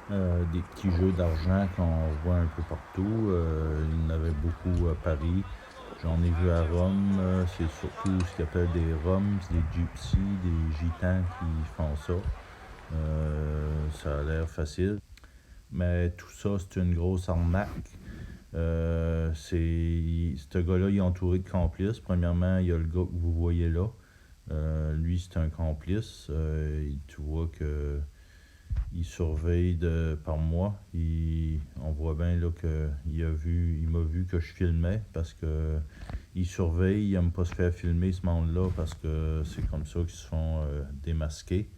Des petits jeux d'argent qu'on voit un peu partout. Il y en avait beaucoup à Paris. J'en ai vu à Rome. C'est surtout ce qu'ils appellent des Roms, des gypsies, des gitans qui font ça. Ça a l'air facile. Mais tout ça, c'est une grosse arnaque. Ce gars-là, il est entouré de complices. Premièrement, il y a le gars que vous voyez là. Lui, c'est un complice. Tu vois que il surveille par moi. On voit bien là il m'a vu que je filmais parce que il surveille, il aime pas se faire filmer ce monde-là parce que c'est comme ça qu'ils se font démasquer.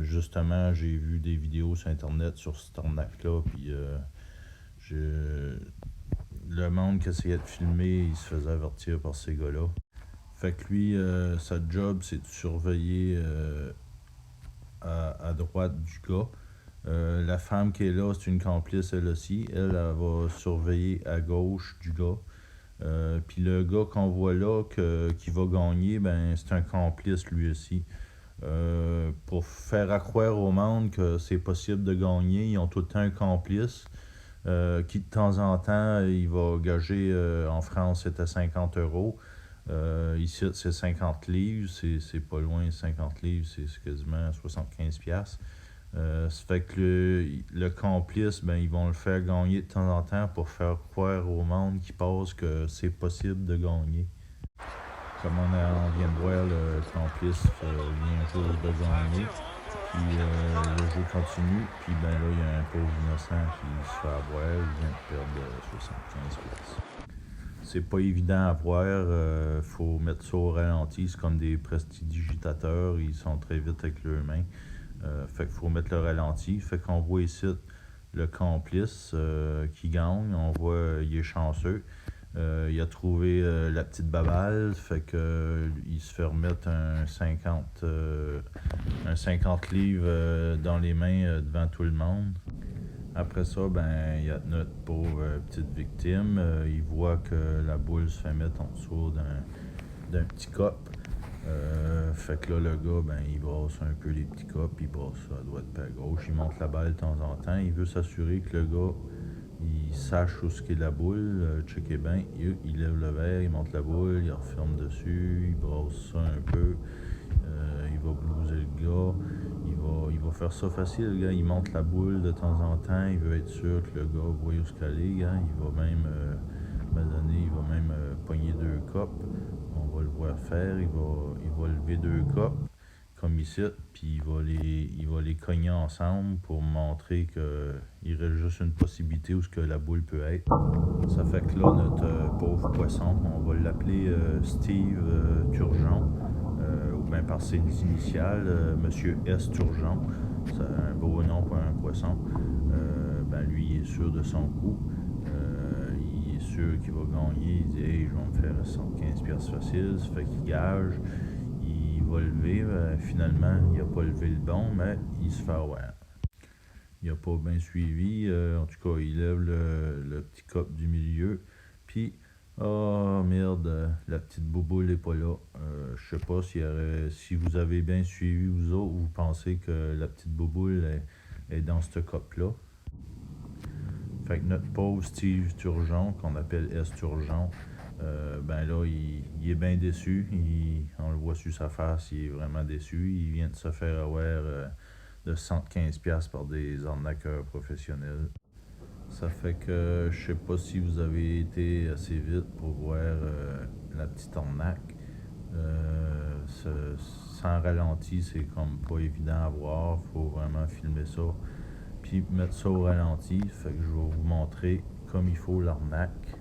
Justement, j'ai vu des vidéos sur internet sur cette arnaque-là, puis je- le monde qui essayait de filmer, il se faisait avertir par ces gars-là. Fait que lui, sa job, c'est de surveiller à droite du gars. La femme qui est là, c'est une complice elle aussi. Elle va surveiller à gauche du gars. Puis le gars qu'on voit là, qui va gagner, ben c'est un complice lui aussi. Pour faire croire au monde que c'est possible de gagner, ils ont tout le temps un complice qui de temps en temps, il va gager, en France c'était 50 euros. Ici c'est 50 livres, c'est pas loin 50 livres, c'est quasiment 75 piastres. Ça fait que le complice, ben, ils vont le faire gagner de temps en temps pour faire croire au monde qui passe que c'est possible de gagner. Comme on vient de voir, le complice vient juste de gagner. Puis le jeu continue. Puis ben là, il y a un pauvre innocent qui se fait avoir. Il vient de perdre 75 pièces. C'est pas évident à voir. Faut mettre ça au ralenti. C'est comme des prestidigitateurs. Ils sont très vite avec leurs mains. Fait qu'il faut mettre le ralenti. Fait qu'on voit ici le complice qui gagne. On voit il est chanceux. Il a trouvé la petite babale. Fait que il se fait remettre un 50 livres dans les mains devant tout le monde. Après ça, ben, il y a notre pauvre petite victime. Il voit que la boule se fait mettre en dessous d'un petit cop. Fait que là, le gars, ben, il brasse un peu les petits cops, il brasse à droite et à gauche, il monte la balle de temps en temps. Il veut s'assurer que le gars, il sache où ce qu'est la boule. Checker bien, il lève le verre, il monte la boule, il referme dessus, il brasse ça un peu. Il va blouser le gars. Il va faire ça facile, le gars. Il monte la boule de temps en temps. Il veut être sûr que le gars voit où ce qu'elle est. Il va même, il va même pogner deux copes. On va le voir faire. Il va lever deux copes, comme ici. Puis il va les cogner ensemble pour montrer qu'il reste juste une possibilité où ce que la boule peut être. Ça fait que là, notre pauvre poisson, on va l'appeler Steve Turgeon, ou bien par ses initiales, Monsieur S. Turgeon. C'est un beau nom pour un poisson. Ben lui, il est sûr de son coup. Il est sûr qu'il va gagner. Il dit hey, je vais me faire 75 piastres facile. Ça fait qu'il gage. Il va lever. Finalement, il n'a pas levé le bon, mais il se fait avoir. Il n'a pas bien suivi. En tout cas, il lève le petit cop du milieu. Puis, oh merde, la petite bouboule n'est pas là. Je sais pas si vous avez bien suivi, vous autres, vous pensez que la petite bouboule est dans ce cop-là. Fait que notre pauvre Steve Turgeon, qu'on appelle S. Turgeon, ben là, il est bien déçu. On le voit sur sa face, il est vraiment déçu. Il vient de se faire avoir de 115$ par des arnaqueurs professionnels. Ça fait que je sais pas si vous avez été assez vite pour voir la petite arnaque. Sans ralenti, c'est comme pas évident à voir. Faut vraiment filmer ça. Puis mettre ça au ralenti. Fait que je vais vous montrer comme il faut l'arnaque.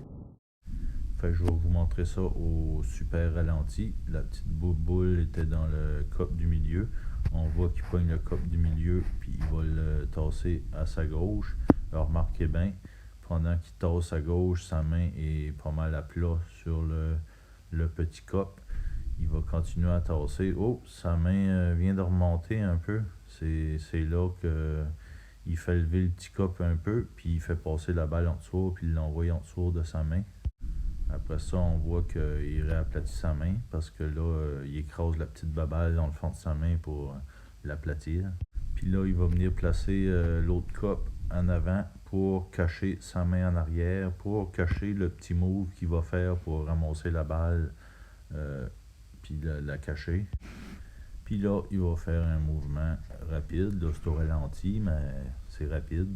Fait que je vais vous montrer ça au super ralenti. La petite boule était dans le cop du milieu. On voit qu'il pogne le cop du milieu, puis il va le tasser à sa gauche. Alors, remarquez bien, pendant qu'il tasse à gauche, sa main est pas mal à plat sur le petit cop. Il va continuer à tasser. Oh, sa main vient de remonter un peu. C'est là que il fait lever le petit cop un peu, puis il fait passer la balle en dessous, puis il l'envoie en dessous de sa main. Après ça, on voit qu'il réaplatit sa main parce que là, il écrase la petite babale dans le fond de sa main pour l'aplatir. Puis là, il va venir placer l'autre cop en avant pour cacher sa main en arrière, pour cacher le petit move qu'il va faire pour ramasser la balle, puis la cacher. Puis là, il va faire un mouvement rapide. Là, c'est au ralenti, mais c'est rapide.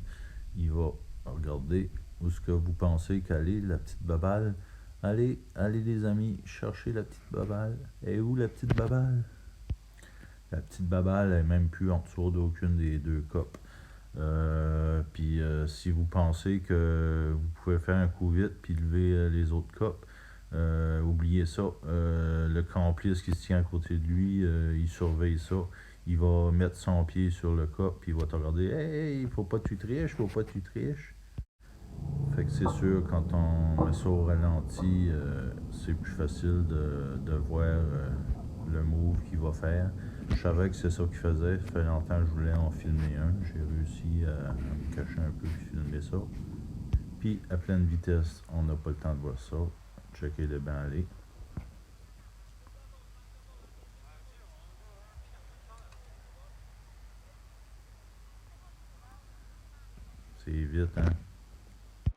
Il va regarder où est-ce que vous pensez qu'elle est, la petite baballe. Allez, allez les amis, cherchez la petite baballe. Et où la petite baballe? La petite baballe n'est même plus en dessous d'aucune des deux copes. Puis si vous pensez que vous pouvez faire un coup vite puis lever les autres copes, oubliez ça. Le complice qui se tient à côté de lui, il surveille ça. Il va mettre son pied sur le cop puis il va te regarder. Hey, faut pas que tu triches, faut pas que tu triches. Fait que c'est sûr, quand on met ça au ralenti, c'est plus facile de voir le move qu'il va faire. Je savais que c'est ça qu'il faisait. Ça fait longtemps que je voulais en filmer un. J'ai réussi à me cacher un peu et filmer ça. Puis à pleine vitesse, on n'a pas le temps de voir ça. Checker le banc aller. C'est vite, hein?